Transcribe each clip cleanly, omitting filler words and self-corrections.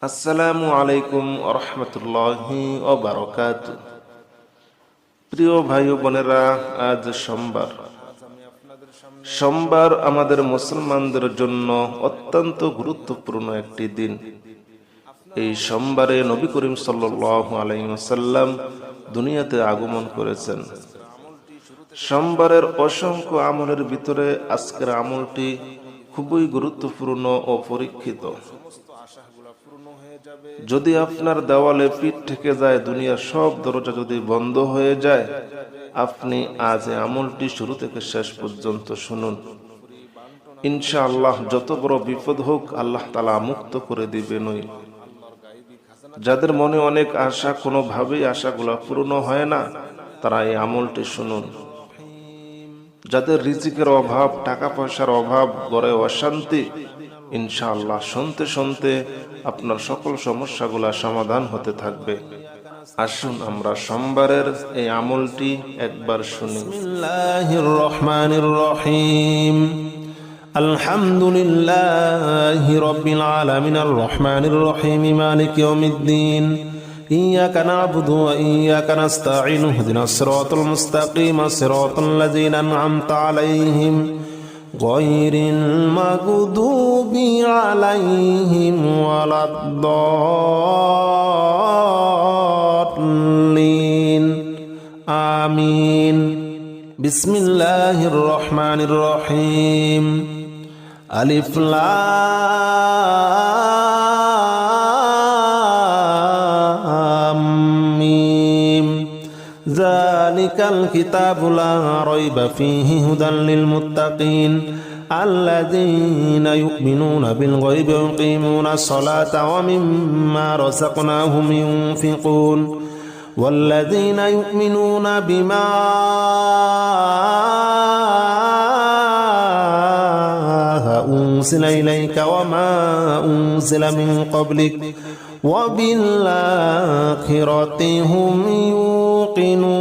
আসসালামু আলাইকুম রহমতুল্লাহি ওয়া বারাকাতুহু। প্রিয় ভাই ও বোনেরা, আজ সোমবার আমাদের মুসলমানদের জন্য অত্যন্ত গুরুত্বপূর্ণ একটি দিন। এই সোমবারে নবী করিম সাল্লাল্লাহু আলাইহি ওয়াসাল্লাম দুনিয়াতে আগমন করেছেন। সোমবারের অসংখ্য আমলের ভিতরে আজকের আমলটি খুবই গুরুত্বপূর্ণ ও পরীক্ষিত। যদি আপনার দেওয়ালে পিঠ থেকে যায়, দুনিয়ার সব দরজা যদি বন্ধ হয়ে যায়, আপনি আজ এই আমলটি শুরু থেকে শেষ পর্যন্ত শুনুন। ইনশাআল্লাহ যত বড় বিপদ হোক আল্লাহ তাআলা মুক্ত করে দিবেনই। যাদের মনে অনেক আশা, কোনোভাবেই আশাগুলো পূর্ণ হয় না, তারা এই আমলটি শুনুন। যাদের রিজিকের অভাব, টাকা পয়সার অভাব, ঘরে অশান্তি, ইনশাআল্লাহ শুনতে শুনতে আপনার সকল সমস্যাগুলা সমাধান হতে থাকবে। আসুন আমরা সোমবারের এই আমলটি একবার শুনি। বিসমিল্লাহির রহমানির রহিম। আলহামদুলিল্লাহি রাব্বিল আলামিনির রহমানির রহিম মালিকি ইয়াউমিদ্দিন। ইয়্যাকা না'বুদু ওয়া ইয়্যাকা নাস্তাঈন। ইহদিনাস সিরাতাল মুস্তাকিম সিরাতাল লাযীনা আন'আমতা আলাইহিম গায়রিল মাগদুবি আলাইহিম ওয়ালাদ-দাল্লিন। আমিন। বিসমিল্লাহির রহমানির রহিম। আলিফ লাম মিম। যালিকাল কিতাবু লা রাইবা ফীহি হুদাল লিল মুত্তাকিন الذين يؤمنون بالغيب ويقيمون الصلاة ومما رزقناهم ينفقون والذين يؤمنون بما أنزل إليك وما أنزل من قبلك وبالآخرة هم يوقنون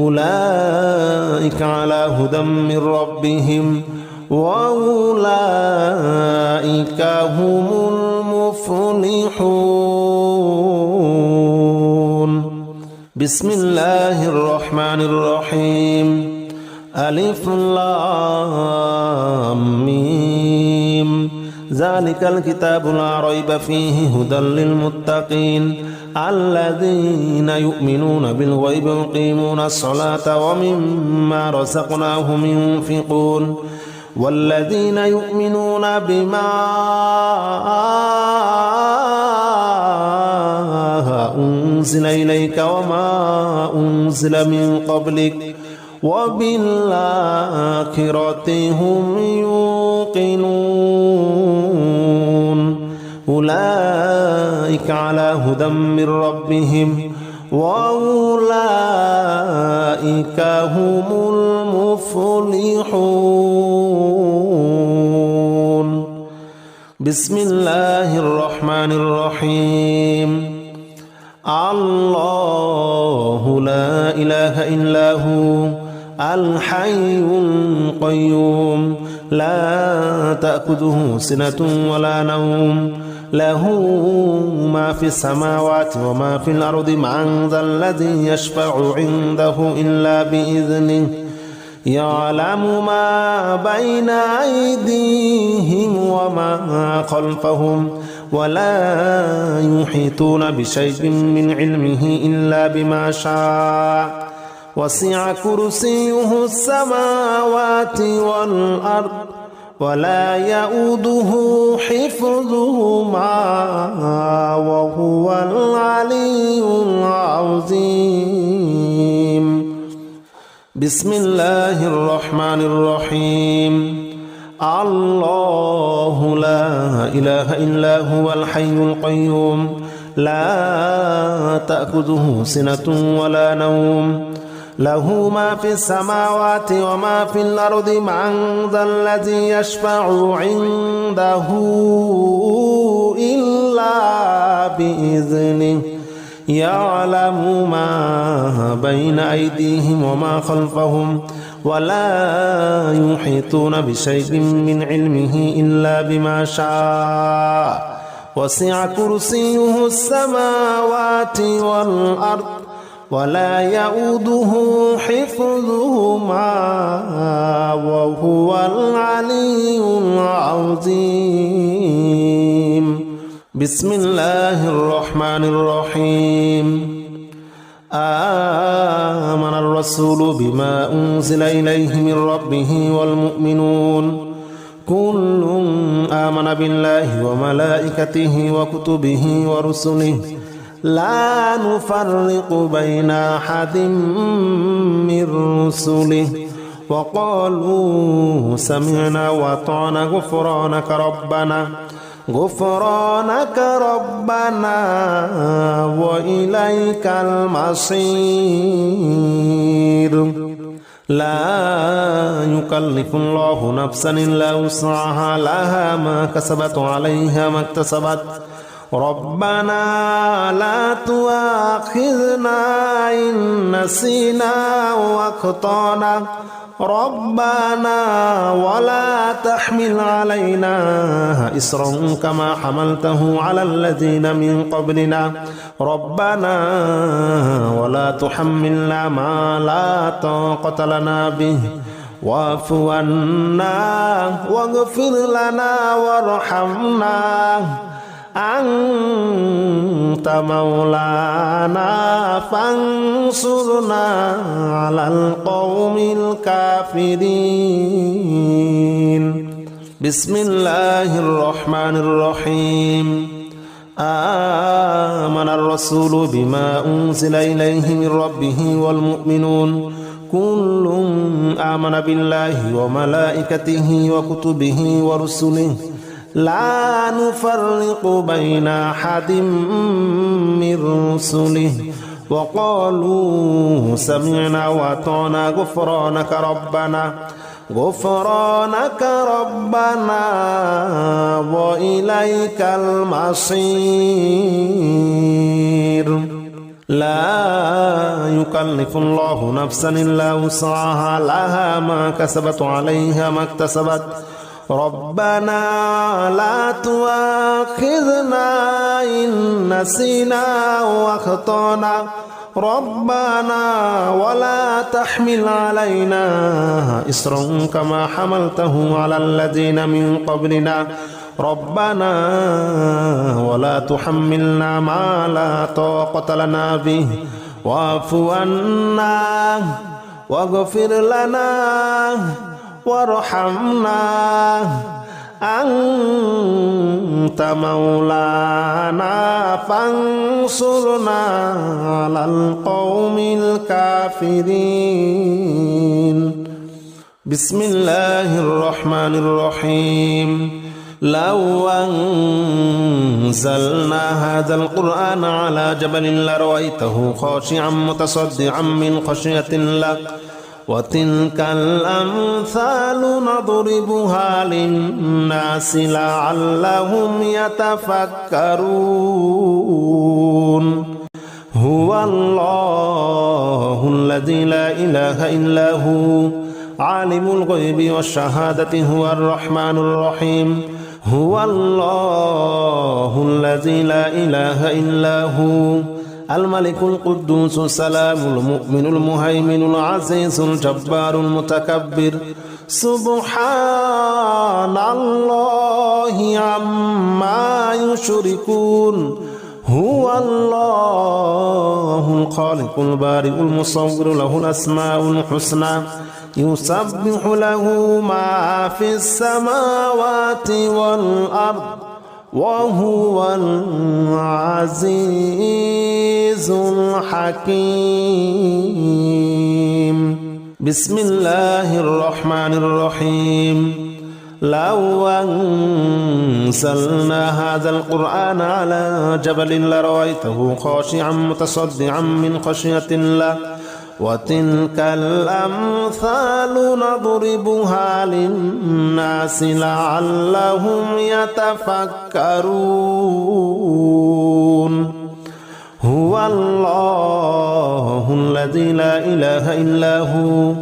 أولئك على هدى من ربهم وأولئك هم المفلحون. بسم الله الرحمن الرحيم. ألف لام ميم. ذلك الكتاب لا ريب فيه هدى للمتقين الذين يؤمنون بالغيب ويقيمون الصلاة ومما رزقناهم ينفقون والذين يؤمنون بما أنزل إليك وما أنزل من قبلك وبالآخرة هم يوقنون أولئك على هدى من ربهم وأولئك هم المفلحون. بسم الله الرحمن الرحيم. الله لا إله إلا هو الحي القيوم لا تأخذه سنة ولا نوم له ما في السماوات وما في الأرض من ذا الذي يشفع عنده إلا بإذنه يعلم ما بين أيديهم وما خلفهم ولا يحيطون بشيء من علمه إلا بما شاء وسع كرسيه السماوات والأرض ولا يؤوده حفظهما وهو العلي العظيم. بسم الله الرحمن الرحيم. الله لا إله إلا هو الحي القيوم لا تأخذه سنة ولا نوم له ما في السماوات وما في الأرض من ذا الذي يشفع عنده إلا بإذنه يعلم ما بين أيديهم وما خلفهم ولا يحيطون بشيء من علمه إلا بما شاء وسع كرسيه السماوات والأرض ولا يؤوده حفظهما وهو العلي العظيم. بسم الله الرحمن الرحيم. آمن الرسول بما أنزل إليه من ربه والمؤمنون كل آمن بالله وملائكته وكتبه ورسله لا نفرق بين أحد من رسله وقالوا سمعنا وأطعنا غفرانك ربنا وإليك المصير. لا يكلف الله نفسا إلا وسعها لها ما كسبت وعليها ما اكتسبت ربنا لا تؤاخذنا إن نسينا وأخطأنا ربنا ولا تحمل علينا إصرا كما حملته على الذين من قبلنا ربنا ولا تحملنا ما لا طاقة لنا به واعف عنا واغفر لنا وارحمنا أنت مولانا فانصرنا على القوم الكافرين. بسم الله الرحمن الرحيم. آمن الرسول بما أنزل إليه من ربه والمؤمنون كل آمن بالله وملائكته وكتبه ورسله لا نفرق بين أحد من رسله وقالوا سمعنا وأطعنا غفرانك ربنا وإليك المصير. لا يكلف الله نفسا إلا وسعها لها ما كسبت وعليها ما اكتسبت ربنا لا تؤاخذنا إن نسينا وأخطأنا ربنا ولا تحمل علينا إصرا كما حملته على الذين من قبلنا ربنا ولا تحملنا ما لا طاقة لنا به واعف عنا واغفر لنا وارحمنا أنت مولانا فانصرنا على القوم الكافرين. بسم الله الرحمن الرحيم. لو أنزلنا هذا القرآن على جبل لرأيته خاشعا متصدعا من خشية الله وتلك الأمثال نضربها للناس لعلهم يتفكرون. هو الله الذي لا إله إلا هو عالم الغيب والشهادة هو الرحمن الرحيم. هو الله الذي لا إله إلا هو الملك القدوس السلام المؤمن المهيمن العزيز الجبار المتكبر سبحان الله عما يشركون. هو الله الخالق البارئ المصور له الأسماء الحسنى يسبح له ما في السماوات والأرض وهو العزيز الحكيم. بسم الله الرحمن الرحيم. لو أنزلنا هذا القرآن على جبل لرأيته خاشعا متصدعا من خشية الله وتلك الأمثال نضربها للناس لعلهم يتفكرون. هو الله الذي لا إله إلا هو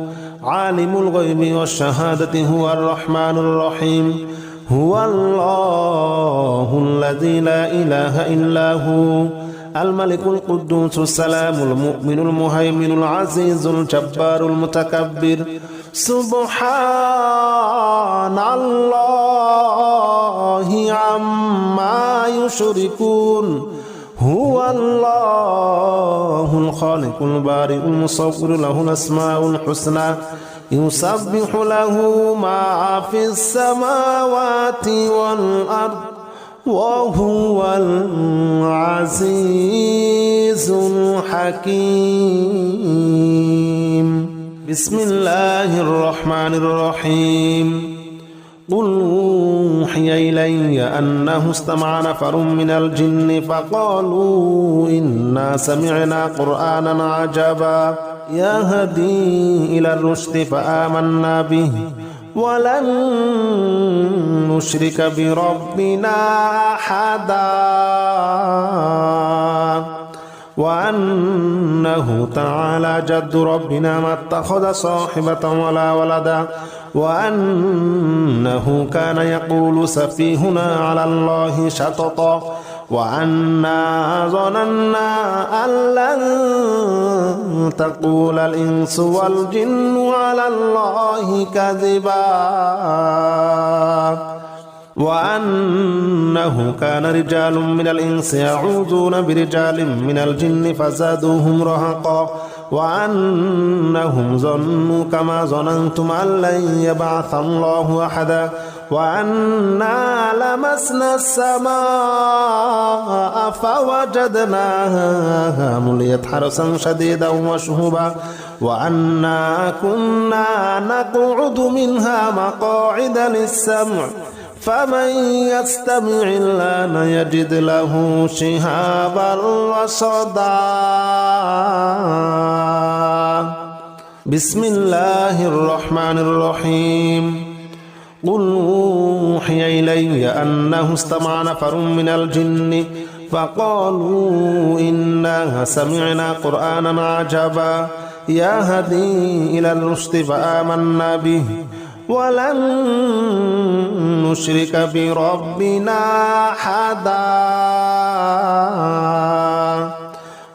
عالم الغيب والشهادة هو الرحمن الرحيم هو الله الذي لا إله إلا هو الملك القدوس السلام المؤمن المهيمن العزيز الجبار المتكبر سبحان الله عما يشركون هو الله الخالق البارئ المصور له الأسماء الحسنى يسبح له ما في السماوات والأرض وهو العزيز الحكيم بسم الله الرحمن الرحيم قل أوحي إلي أنه استمع نفر من الجن فقالوا إنا سمعنا قرآنا عجبا يهدي إلى الرشد فآمنا به ولن نشرك بربنا أحدا وأنه تعالى جد ربنا ما اتخذ صاحبة ولا ولدا وأنه كان يقول سفيهنا على الله شططا وأنا ظننا أن لن تقول الإنس والجن على الله كذبا وأنه كان رجال من الإنس يعوذون برجال من الجن فزادوهم رهقا وأنهم ظنوا كما ظننتم أن لن يبعث الله أحدا وأنا لمسنا السماء فوجدناها مليت حرسا شديدا وشهبا وأنا كنا نقعد منها مقاعد للسمع فمن يستمع الآن يجد له شهابا رصدا بسم الله الرحمن الرحيم قل أوحي إلي أنه استمع نفر من الجن فقالوا إنا سمعنا قرآنا عجبا يهدي إلى الرشد فآمنا به ولن نشرك بربنا أحدا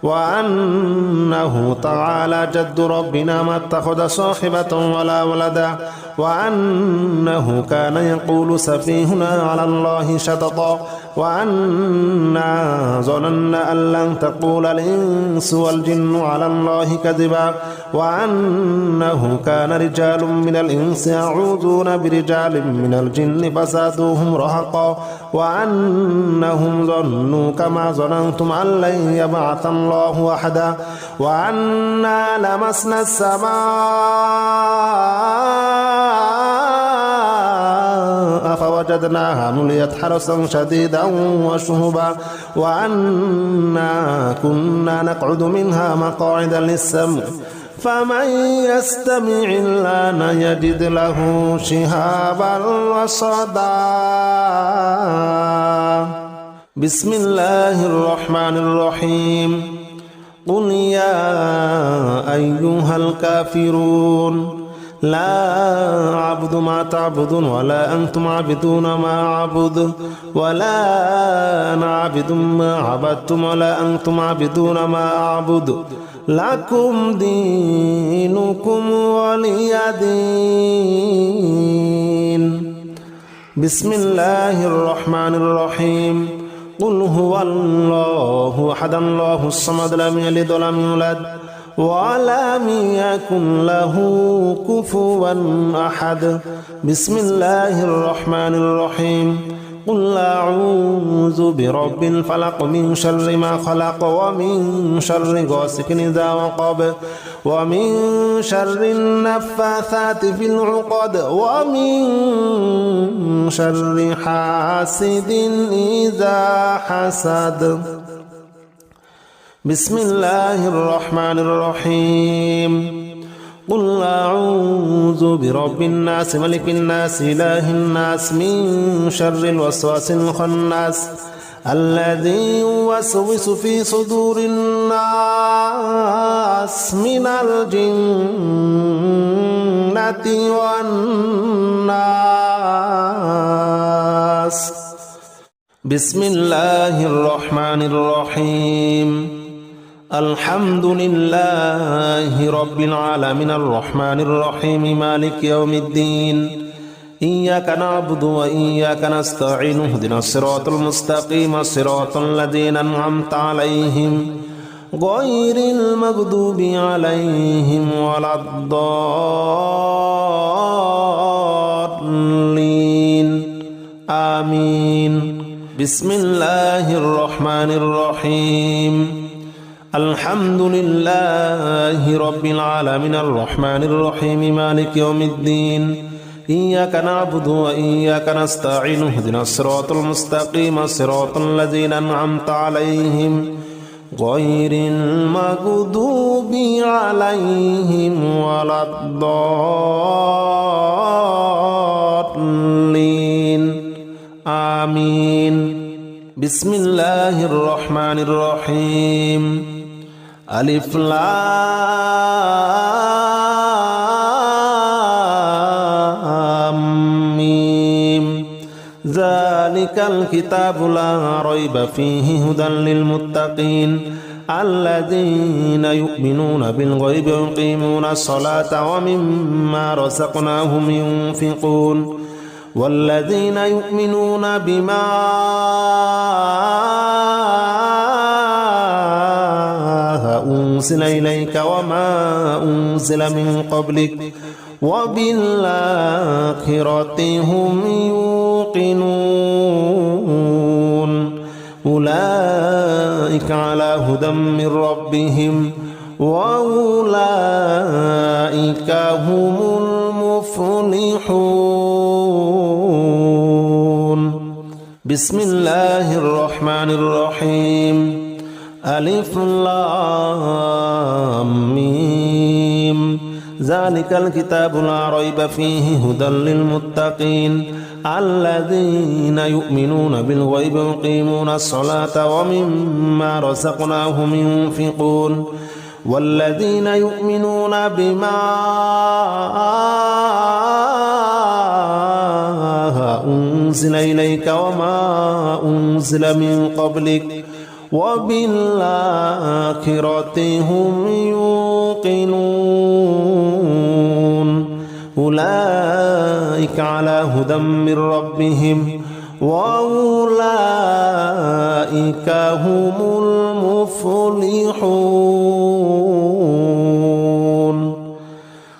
وأنه تعالى جد ربنا ما اتخذ صاحبة ولا ولدا وأنه كان يقول سفيهنا على الله شططا وأنا ظننا أن لن تقول الإنس والجن على الله كذبا وأنه كان رجال من الإنس يعوذون برجال من الجن فزادوهم رهقا وأنهم ظنوا كما ظننتم أن لن يبعث الله أحدا وأنا لمسنا السماء فوجدناها مليت حرسا شديدا وشهبا وأنا كنا نقعد منها مقاعد للسمع فمن يستمع الآن يجد له شهابا رصدا بسم الله الرحمن الرحيم قل يا أيها الكافرون لا أعبد ما تعبدون ولا أنتم عابدون ما أعبد ولا أنا عابد ما عبدتم ولا أنتم عابدون ما أعبد لكم دينكم ولي دين بسم الله الرحمن الرحيم قل هو الله أحد الله الصمد لم يلد ولم يولد ولم يكن له كفوا أحد بسم الله الرحمن الرحيم قل أعوذ برب الفلق من شر ما خلق ومن شر غاسق إذا وقب ومن شر النفاثات في العقد ومن شر حاسد إذا حسد بسم الله الرحمن الرحيم قل أعوذ برب الناس ملك الناس إله الناس من شر الوسواس الخناس الذي يوسوس في صدور الناس من الجنة والناس. بسم الله الرحمن الرحيم. الحمد لله رب العالمين الرحمن الرحيم مالك يوم الدين. إياك نعبد وإياك نستعين اهدنا الصراط المستقيم صراط الذين أنعمت عليهم غير المغضوب عليهم ولا الضالين آمين. بسم الله الرحمن الرحيم. الحمد لله رب العالمين الرحمن الرحيم مالك يوم الدين. إياك نعبد وإياك نستعين اهدنا الصراط المستقيم صراط الذين أنعمت عليهم غير المغضوب عليهم ولا الضالين آمين. بسم الله الرحمن الرحيم. ألف لام ميم. ذلك الكتاب لا ريب فيه هدى للمتقين الذين يؤمنون بالغيب ويقيمون الصلاة ومما رزقناهم ينفقون والذين يؤمنون بما أنزل إليك وما أنزل من قبلك وبالآخرة هم يوقنون أولئك على هدى من ربهم وأولئك هم المفلحون. بسم الله الرحمن الرحيم. ألف لام ميم. ذلك الكتاب لا ريب فيه هدى للمتقين الذين يؤمنون بالغيب ويقيمون الصلاة ومما رزقناهم ينفقون والذين يؤمنون بما أنزل إليك وما أنزل من قبلك وبالآخرة هم يوقنون أولئك على هدى من ربهم وأولئك هم المفلحون.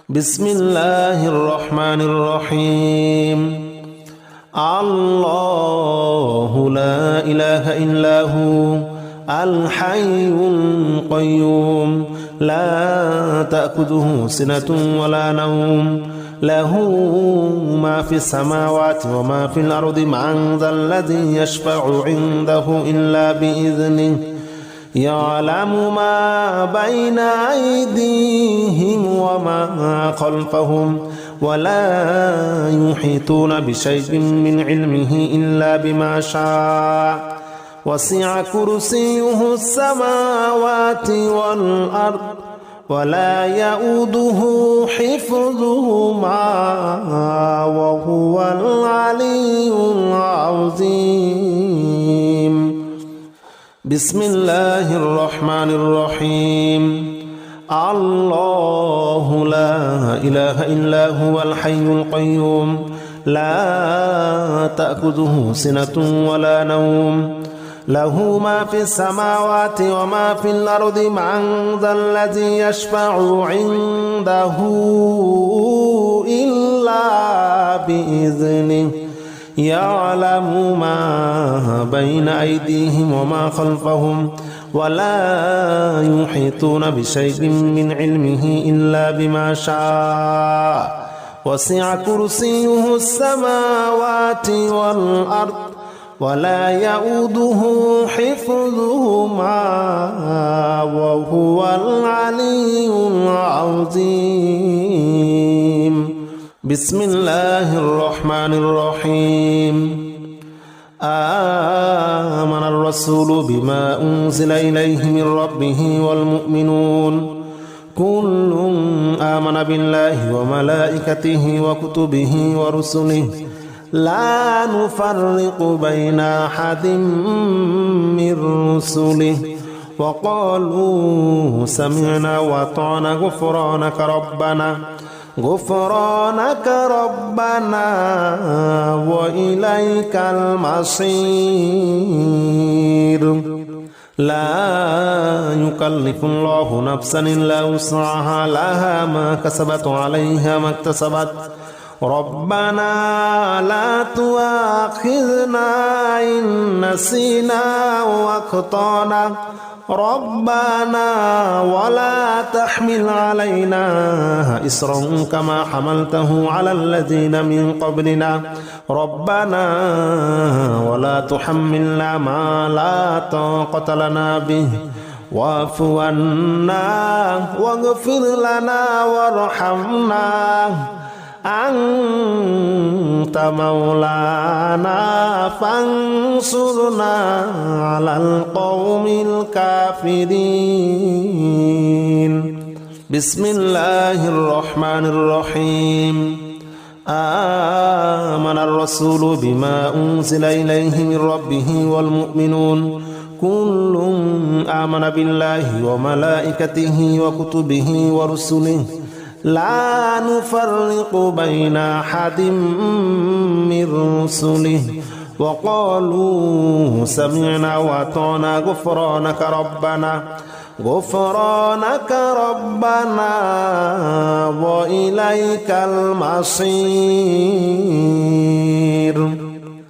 بسم الله الرحمن الرحيم. الله لا إله إلا هو الحي القيوم لا تأخذه سنة ولا نوم له ما في السماوات وما في الأرض من ذا الذي يشفع عنده إلا بإذنه يعلم ما بين أيديهم وما خلفهم ولا يحيطون بشيء من علمه إلا بما شاء وسع كرسيه السماوات والأرض ولا يؤوده حفظهما وهو العلي العظيم. بسم الله الرحمن الرحيم. الله لا إله إلا هو الحي القيوم لا تأخذه سنة ولا نوم له ما في السماوات وما في الأرض من ذا الذي يشفع عنده إلا بإذنه يعلم ما بين أيديهم وما خلفهم ولا يحيطون بشيء من علمه إلا بما شاء وسع كرسيه السماوات والأرض ولا يؤوده حفظهما وهو العلي العظيم. بسم الله الرحمن الرحيم. آمن الرسول بما أنزل إليه من ربه والمؤمنون كل آمن بالله وملائكته وكتبه ورسله لا نفرق بين أحد من رسله وقالوا سمعنا وأطعنا غفرانك ربنا وإليك المصير لا يكلف الله نفسا إلا وسعها لها ما كسبت وعليها ما اكتسبت ربنا لا تؤاخذنا إن نسينا وأخطأنا ربنا ولا تحمل علينا إصرا كما حملته على الذين من قبلنا ربنا ولا تحملنا ما لا طاقة لنا به واعف عنا واغفر لنا وارحمنا أنت مولانا فانصرنا على القوم الكافرين بسم الله الرحمن الرحيم آمن الرسول بما أنزل إليه من ربه والمؤمنون كل آمن بالله وملائكته وكتبه ورسله لا نفرق بين أحد من رسله وقالوا سمعنا وأطعنا غفرانك ربنا وإليك المصير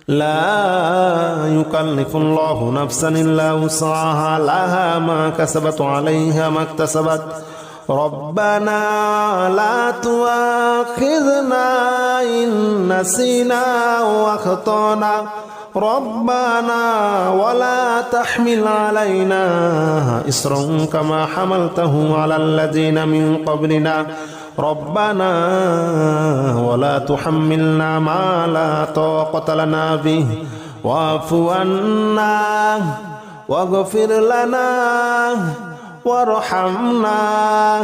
لا يكلف الله نفسا إلا وسعها لها ما كسبت وعليها ما اكتسبت ربنا لا تؤاخذنا إن نسينا وأخطأنا ربنا ولا تحمل علينا إصرا كما حملته على الذين من قبلنا ربنا ولا تحملنا ما لا طاقة لنا به واعف عنا واغفر لنا وارحمنا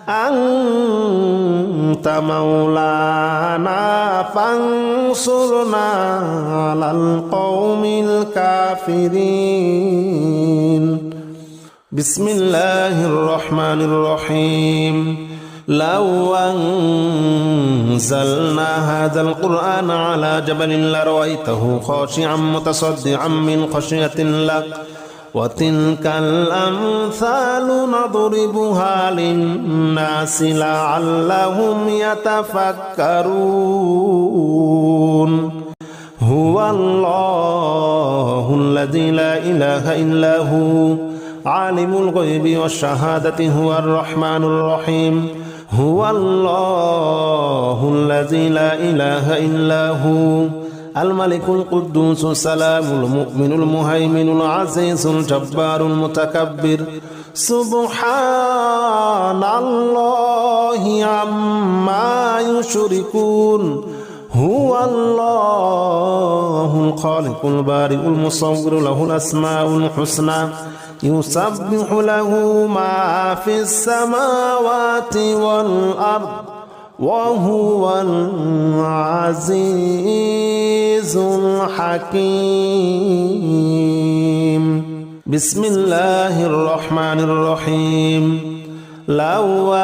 أنت مولانا فانصرنا على القوم الكافرين بسم الله الرحمن الرحيم لو أنزلنا هذا القرآن على جبل لرأيته خاشعا متصدعا من خشية الله وتلك الأمثال نضربها للناس لعلهم يتفكرون هو الله الذي لا إله إلا هو عالم الغيب والشهادة هو الرحمن الرحيم هو الله الذي لا إله إلا هو الملك القدوس السلام المؤمن المهيمن العزيز الجبار المتكبر سبحان الله عما يشركون هو الله الخالق البارئ المصور له الأسماء الحسنى يسبح له ما في السماوات والأرض وهو العزيز الحكيم بسم الله الرحمن الرحيم لو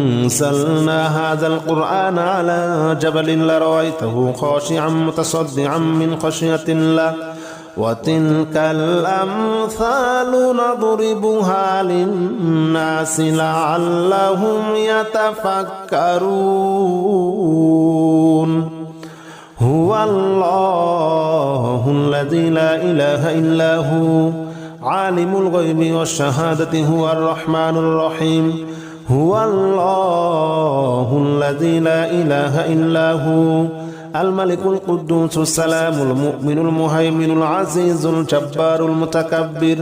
أنزلنا هذا القرآن على جبل لرأيته خاشعا متصدعا من خشية الله وتلك الأمثال نضربها للناس لعلهم يتفكرون هو الله الذي لا إله إلا هو عالم الغيب والشهادة هو الرحمن الرحيم هو الله الذي لا إله إلا هو الملك القدوس السلام المؤمن المهيمن العزيز الجبار المتكبر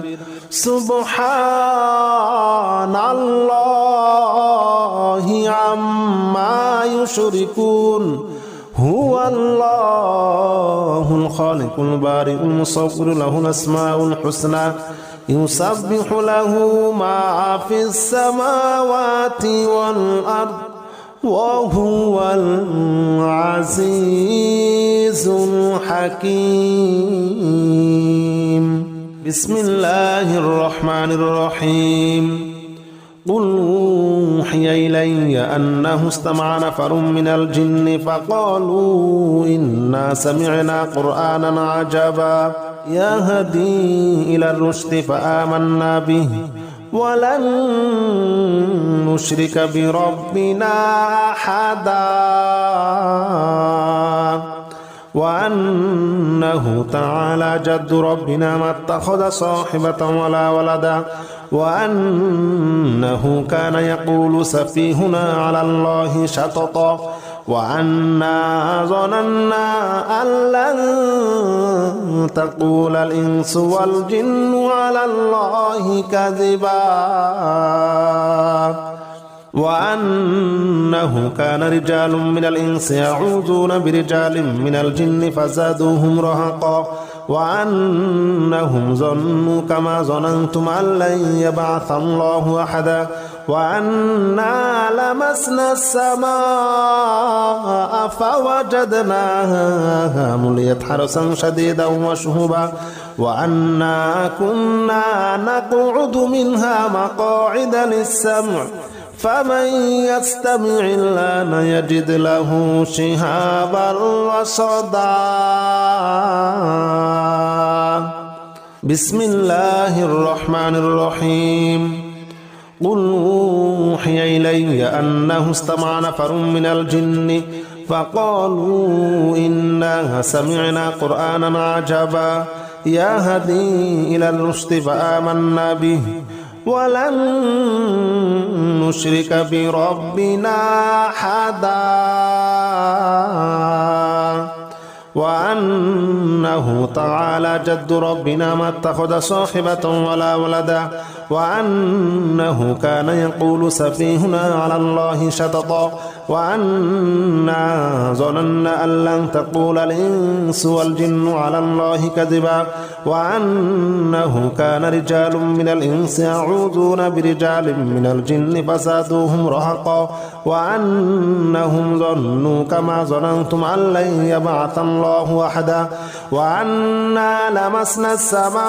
سبحان الله عما يشركون هو الله الخالق البارئ المصور له الأسماء الحسنى يسبح له ما في السماوات والأرض وهو العزيز الحكيم بسم الله الرحمن الرحيم قل أوحي إلي أنه استمع نفر من الجن فقالوا إنا سمعنا قرآنا عجبا يهدي إلى الرشد فآمنا به ولن نشرك بربنا أحدا وأنه تعالى جد ربنا ما اتخذ صاحبة ولا ولدا وأنه كان يقول سفيهنا على الله شططا وأنا ظننا أن لن تقول الإنس والجن على الله كذبا وأنه كان رجال من الإنس يعوذون برجال من الجن فزادوهم رهقا وأنهم ظنوا كما ظننتم أن لن يبعث الله أحدا وأنا لمسنا السماء فوجدناها مليت حرسا شديدا وشهبا وأنا كنا نقعد منها مقاعد للسمع فمن يستمع الآن يجد له شهابا رصدا بسم الله الرحمن الرحيم قل أوحي إلي أنه استمع نفر من الجن فقالوا إنا سمعنا قرآنا عجبا يهدي إلى الرشد فآمنا به ولن نشرك بربنا أحدا وأنه تعالى جد ربنا ما اتخذ صاحبة ولا ولدا وأنه كان يقول سفيهنا على الله شططا وأنا ظننا أن لن تقول الإنس والجن على الله كذبا وأنه كان رجال من الإنس يعوذون برجال من الجن فزادوهم رهقا وأنهم ظنوا كما ظننتم أن لن يبعث الله أحدا وأنا لمسنا السماء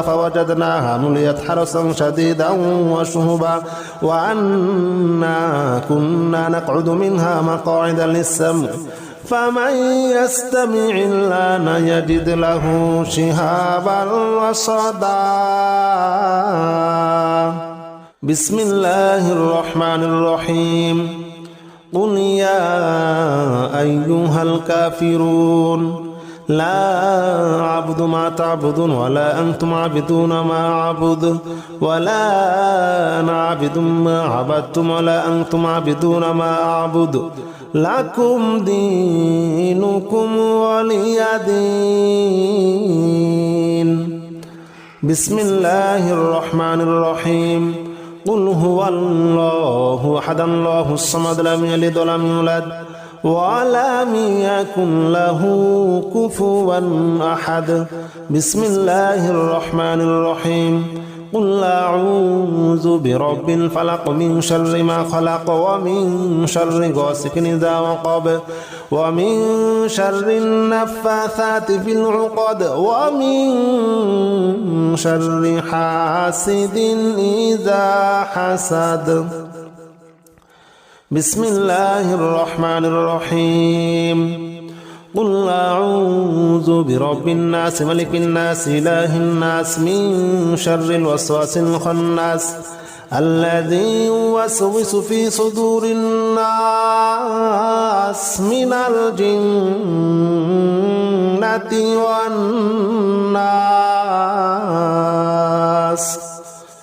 فوجدناها مليت حرسا شديدا وشهبا وأنا كنا نقعد منها مقاعد للسمع فمن يستمع الآن يجد له شهابا رصدا بسم الله الرحمن الرحيم قل يا أيها الكافرون لا أعبد ما تعبدون ولا أنتم عابدون ما أعبد ولا أنا عابد ما عبدتم ولا أنتم عابدون ما أعبد لكم دينكم ولي دين بسم الله الرحمن الرحيم قل هو الله أحد الله الصمد لم يلد ولم يولد ولم يكن له كفوا أحد بسم الله الرحمن الرحيم قل أعوذ برب الفلق من شر ما خلق ومن شر غاسق إذا وقب ومن شر النفاثات في العقد ومن شر حاسد إذا حسد بسم الله الرحمن الرحيم قل أعوذ برب الناس ملك الناس إله الناس من شر الوسواس الخناس الذي يوسوس في صدور الناس من الجنة والناس